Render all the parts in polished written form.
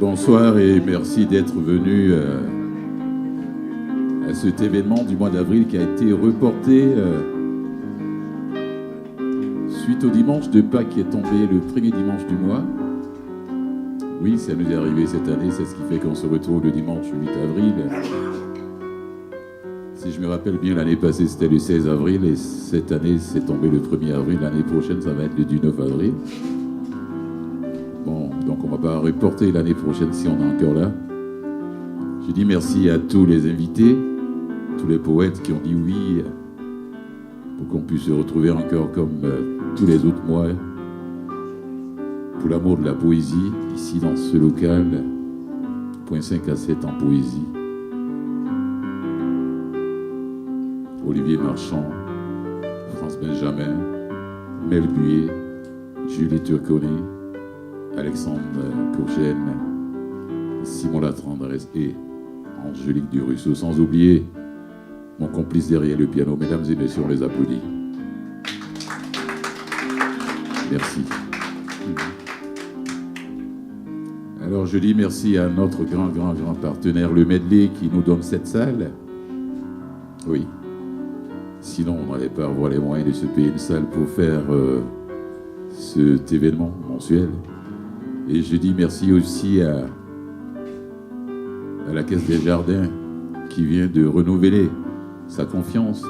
Bonsoir et merci d'être venu à cet événement du mois d'avril qui a été reporté suite au dimanche de Pâques qui est tombé le premier dimanche du mois. Oui, ça nous est arrivé cette année, c'est ce qui fait qu'on se retrouve le dimanche 8 avril. Si je me rappelle bien, l'année passée c'était le 16 avril et cette année c'est tombé le 1er avril. L'année prochaine ça va être le 19 avril. Bon, donc on ne va pas reporter l'année prochaine si on est encore là. Je dis merci à tous les invités, tous les poètes qui ont dit oui pour qu'on puisse se retrouver encore comme tous les autres mois pour l'amour de la poésie ici dans ce local, point 5 à 7 en poésie. Olivier Marchand, France Benjamin, Mel Buet, Julie Turconé, Alexandre Courgène, Simon Latendresse et Angélique Durusso, sans oublier mon complice derrière le piano. Mesdames et messieurs, on les applaudit. Merci. Alors je dis merci à notre grand partenaire, le Medley, qui nous donne cette salle. Oui. Sinon, on n'allait pas avoir les moyens de se payer une salle pour faire cet événement mensuel. Et je dis merci aussi à la Caisse des Jardins qui vient de renouveler sa confiance.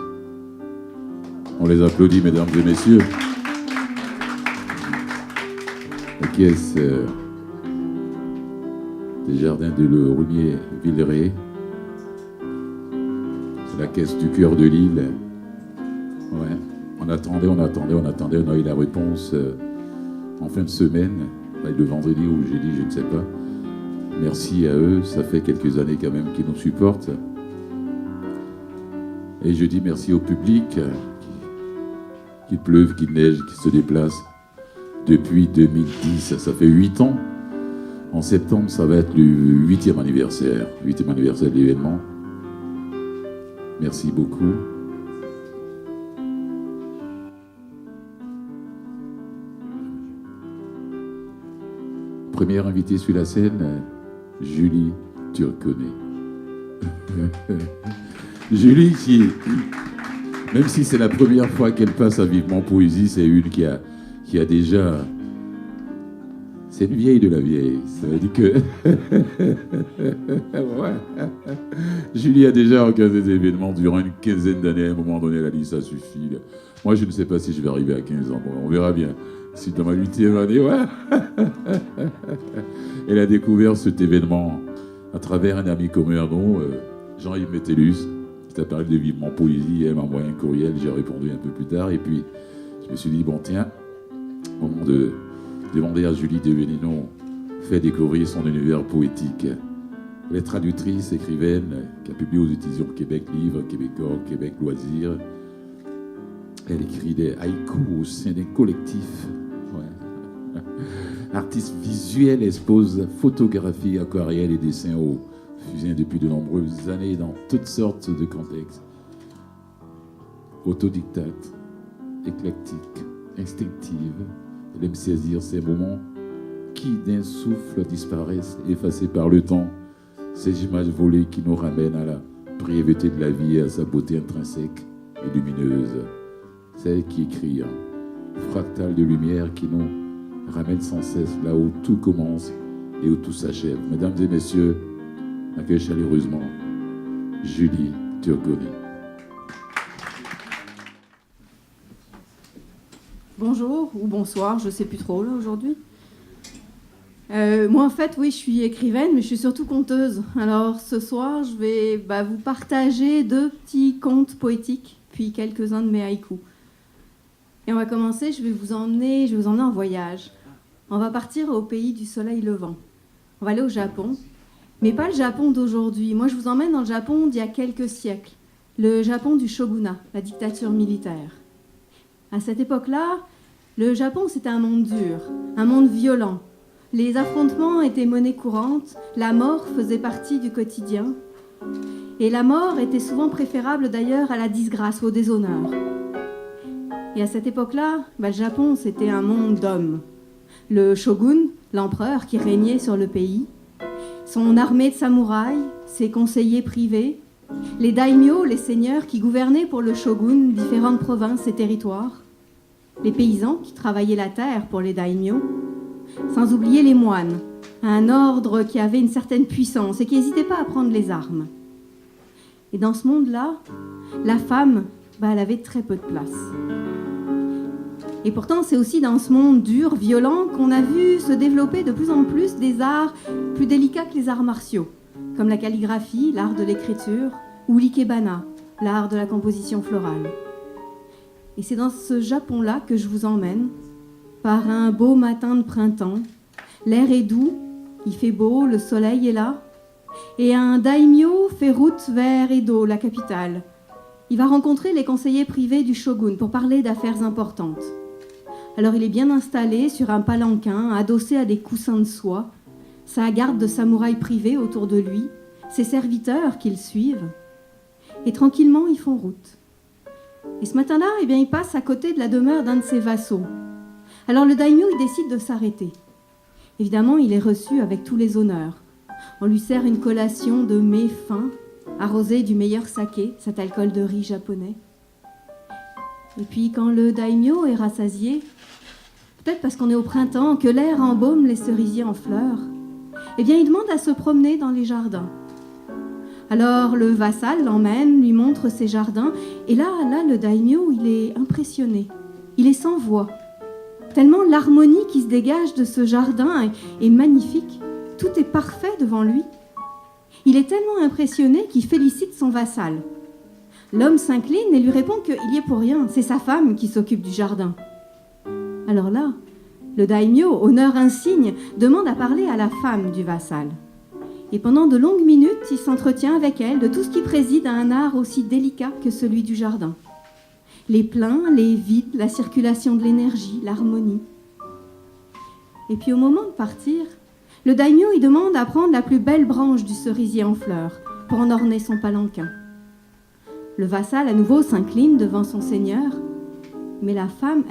On les applaudit, mesdames et messieurs. La Caisse des Jardins de Le Rounier-Villeray. C'est la Caisse du Cœur de Lille. Ouais. On attendait. On a eu la réponse en fin de semaine. Le vendredi ou le jeudi, je ne sais pas. Merci à eux, ça fait quelques années quand même qu'ils nous supportent. Et je dis merci au public, qu'il pleuve, qu'il neige, qu'il se déplace. Depuis 2010, ça fait 8 ans. En septembre, ça va être le 8e anniversaire de l'événement. Merci beaucoup. Première invitée sur la scène, Julie Turconé. Julie, même si c'est la première fois qu'elle passe à Vivement Poésie, c'est une qui a déjà... C'est une vieille de la vieille. Ça veut dire que... ouais. Julie a déjà organisé des événements durant une quinzaine d'années. À un moment donné, elle a dit ça suffit. Moi, je ne sais pas si je vais arriver à 15 ans. Bon, on verra bien. Si dans ma 8e année, ouais. Elle a découvert cet événement à travers un ami commun, Jean-Yves Métellus, qui t'a parlé de Vivement Poésie. Elle m'a envoyé un courriel, j'ai répondu un peu plus tard. Et puis, je me suis dit, bon, tiens, au moment de demander à Julie de venir nous faire découvrir son univers poétique. Elle est traductrice, écrivaine, qui a publié aux éditions Québec Livre, Québécois, Québec Loisirs. Elle écrit des haïkus au sein d'un collectif. Ouais. Artiste visuel, expose photographie, aquarelle et dessin au fusain depuis de nombreuses années dans toutes sortes de contextes. Autodidacte, éclectique, instinctive, elle aime saisir ces moments qui d'un souffle disparaissent, effacés par le temps. Ces images volées qui nous ramènent à la brièveté de la vie et à sa beauté intrinsèque et lumineuse. Celle qui écrit, fractal de lumière qui nous ramène sans cesse là où tout commence et où tout s'achève. Mesdames et messieurs, accueille chaleureusement Julie Turconé. Bonjour ou bonsoir, je ne sais plus trop là aujourd'hui. Moi en fait, oui, je suis écrivaine, mais je suis surtout conteuse. Alors ce soir, je vais vous partager 2 petits contes poétiques, puis quelques-uns de mes haïkus. Et on va commencer, je vais vous emmener en voyage. On va partir au pays du soleil levant. On va aller au Japon, mais pas le Japon d'aujourd'hui. Moi, je vous emmène dans le Japon d'il y a quelques siècles. Le Japon du shogunat, la dictature militaire. À cette époque-là, le Japon, c'était un monde dur, un monde violent. Les affrontements étaient monnaie courante, la mort faisait partie du quotidien. Et la mort était souvent préférable d'ailleurs à la disgrâce, au déshonneur. Et à cette époque-là, le Japon, c'était un monde d'hommes. Le shogun, l'empereur qui régnait sur le pays, son armée de samouraïs, ses conseillers privés, les daimyos, les seigneurs qui gouvernaient pour le shogun différentes provinces et territoires, les paysans qui travaillaient la terre pour les daimyos, sans oublier les moines, un ordre qui avait une certaine puissance et qui n'hésitait pas à prendre les armes. Et dans ce monde-là, la femme, elle avait très peu de place. Et pourtant, c'est aussi dans ce monde dur, violent, qu'on a vu se développer de plus en plus des arts plus délicats que les arts martiaux, comme la calligraphie, l'art de l'écriture, ou l'ikebana, l'art de la composition florale. Et c'est dans ce Japon-là que je vous emmène, par un beau matin de printemps. L'air est doux, il fait beau, le soleil est là, et un daimyo fait route vers Edo, la capitale. Il va rencontrer les conseillers privés du shogun pour parler d'affaires importantes. Alors il est bien installé sur un palanquin, adossé à des coussins de soie, sa garde de samouraïs privés autour de lui, ses serviteurs qui le suivent, et tranquillement ils font route. Et ce matin-là, il passe à côté de la demeure d'un de ses vassaux. Alors le daimyo, il décide de s'arrêter. Évidemment, il est reçu avec tous les honneurs. On lui sert une collation de mets fins, arrosée du meilleur saké, cet alcool de riz japonais. Et puis quand le daimyo est rassasié, peut-être parce qu'on est au printemps, que l'air embaume les cerisiers en fleurs, il demande à se promener dans les jardins. Alors le vassal l'emmène, lui montre ses jardins, et là, le daimyo, il est impressionné. Il est sans voix. Tellement l'harmonie qui se dégage de ce jardin est magnifique. Tout est parfait devant lui. Il est tellement impressionné qu'il félicite son vassal. L'homme s'incline et lui répond qu'il y est pour rien. C'est sa femme qui s'occupe du jardin. Alors là, le daimyo, honneur insigne, demande à parler à la femme du vassal. Et pendant de longues minutes, il s'entretient avec elle de tout ce qui préside à un art aussi délicat que celui du jardin. Les pleins, les vides, la circulation de l'énergie, l'harmonie. Et puis au moment de partir, le daimyo il demande à prendre la plus belle branche du cerisier en fleurs pour en orner son palanquin. Le vassal à nouveau s'incline devant son seigneur, mais la femme,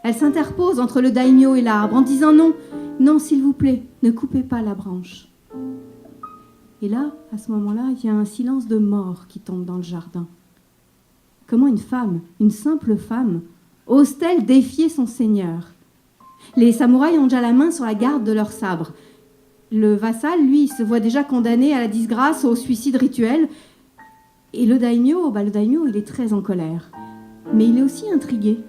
elle s'interpose entre le daimyo et l'arbre en disant non, non s'il vous plaît, ne coupez pas la branche. Et là, à ce moment-là, il y a un silence de mort qui tombe dans le jardin. Comment une femme, une simple femme, ose-t-elle défier son seigneur? Les samouraïs ont déjà la main sur la garde de leur sabre. Le vassal, lui, se voit déjà condamné à la disgrâce, au suicide rituel. Et le daimyo, il est très en colère. Mais il est aussi intrigué.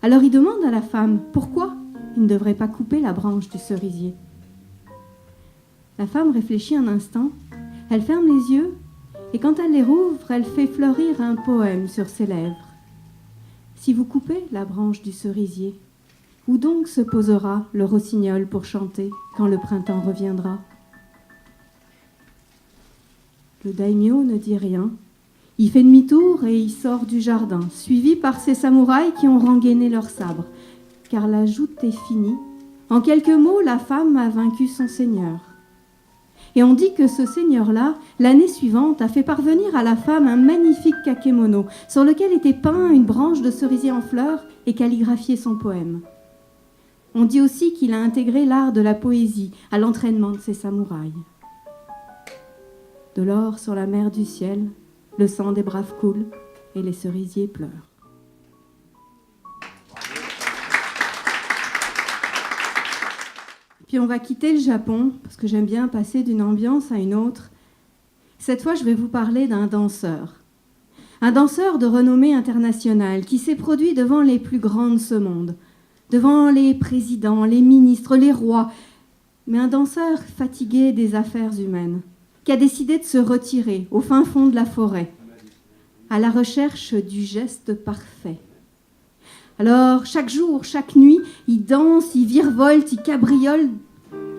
Alors il demande à la femme pourquoi il ne devrait pas couper la branche du cerisier. La femme réfléchit un instant, elle ferme les yeux, et quand elle les rouvre, elle fait fleurir un poème sur ses lèvres. Si vous coupez la branche du cerisier, où donc se posera le rossignol pour chanter quand le printemps reviendra? Le daimyo ne dit rien. Il fait demi-tour et il sort du jardin, suivi par ses samouraïs qui ont rengainé leurs sabres, car la joute est finie. En quelques mots, la femme a vaincu son seigneur. Et on dit que ce seigneur-là, l'année suivante, a fait parvenir à la femme un magnifique kakemono, sur lequel était peint une branche de cerisier en fleurs et calligraphié son poème. On dit aussi qu'il a intégré l'art de la poésie à l'entraînement de ses samouraïs. De l'or sur la mer du ciel, le sang des braves coule et les cerisiers pleurent. Puis on va quitter le Japon, parce que j'aime bien passer d'une ambiance à une autre. Cette fois, je vais vous parler d'un danseur. Un danseur de renommée internationale qui s'est produit devant les plus grands de ce monde, devant les présidents, les ministres, les rois, mais un danseur fatigué des affaires humaines, qui a décidé de se retirer au fin fond de la forêt, à la recherche du geste parfait. Alors, chaque jour, chaque nuit, il danse, il virevolte, il cabriole.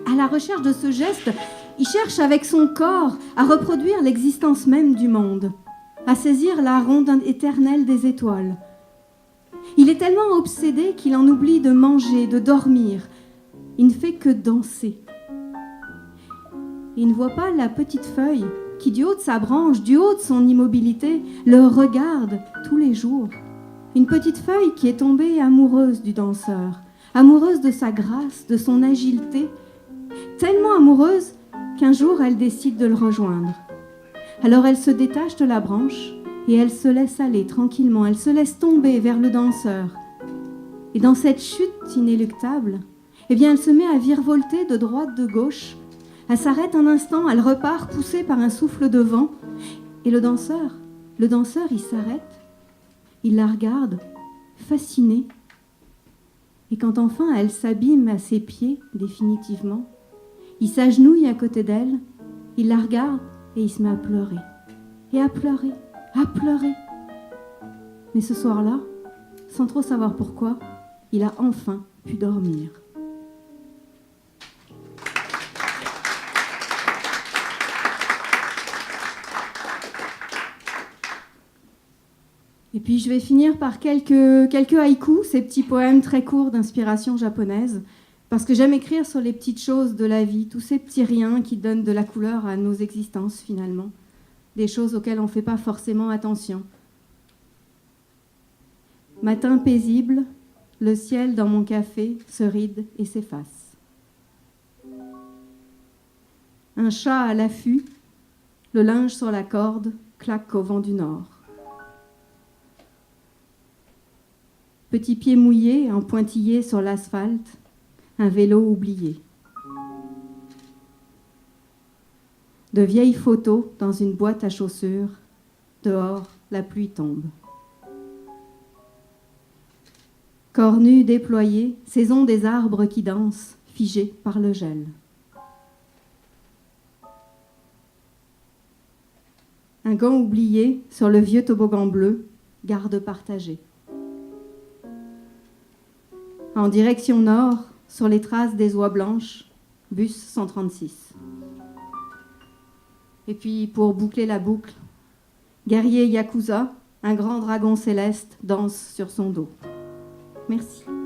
À la recherche de ce geste, il cherche avec son corps à reproduire l'existence même du monde, à saisir la ronde éternelle des étoiles. Il est tellement obsédé qu'il en oublie de manger, de dormir. Il ne fait que danser. Il ne voit pas la petite feuille qui, du haut de sa branche, du haut de son immobilité, le regarde tous les jours. Une petite feuille qui est tombée amoureuse du danseur, amoureuse de sa grâce, de son agilité, tellement amoureuse qu'un jour elle décide de le rejoindre. Alors elle se détache de la branche et elle se laisse aller tranquillement, elle se laisse tomber vers le danseur. Et dans cette chute inéluctable, eh bien elle se met à virevolter de droite, de gauche. Elle s'arrête un instant, elle repart poussée par un souffle de vent. Et le danseur, il s'arrête, il la regarde, fasciné. Et quand enfin elle s'abîme à ses pieds définitivement, il s'agenouille à côté d'elle, il la regarde et il se met à pleurer. Et à pleurer, à pleurer. Mais ce soir-là, sans trop savoir pourquoi, il a enfin pu dormir. Et puis je vais finir par quelques haïkus, ces petits poèmes très courts d'inspiration japonaise, parce que j'aime écrire sur les petites choses de la vie, tous ces petits riens qui donnent de la couleur à nos existences finalement, des choses auxquelles on ne fait pas forcément attention. Matin paisible, le ciel dans mon café se ride et s'efface. Un chat à l'affût, le linge sur la corde claque au vent du nord. Petit pied mouillé, en pointillé sur l'asphalte, un vélo oublié. De vieilles photos dans une boîte à chaussures, dehors, la pluie tombe. Corps nus déployés, saison des arbres qui dansent, figés par le gel. Un gant oublié sur le vieux toboggan bleu, garde partagée. En direction nord, sur les traces des oies blanches, bus 136. Et puis, pour boucler la boucle, guerrier Yakuza, un grand dragon céleste danse sur son dos. Merci.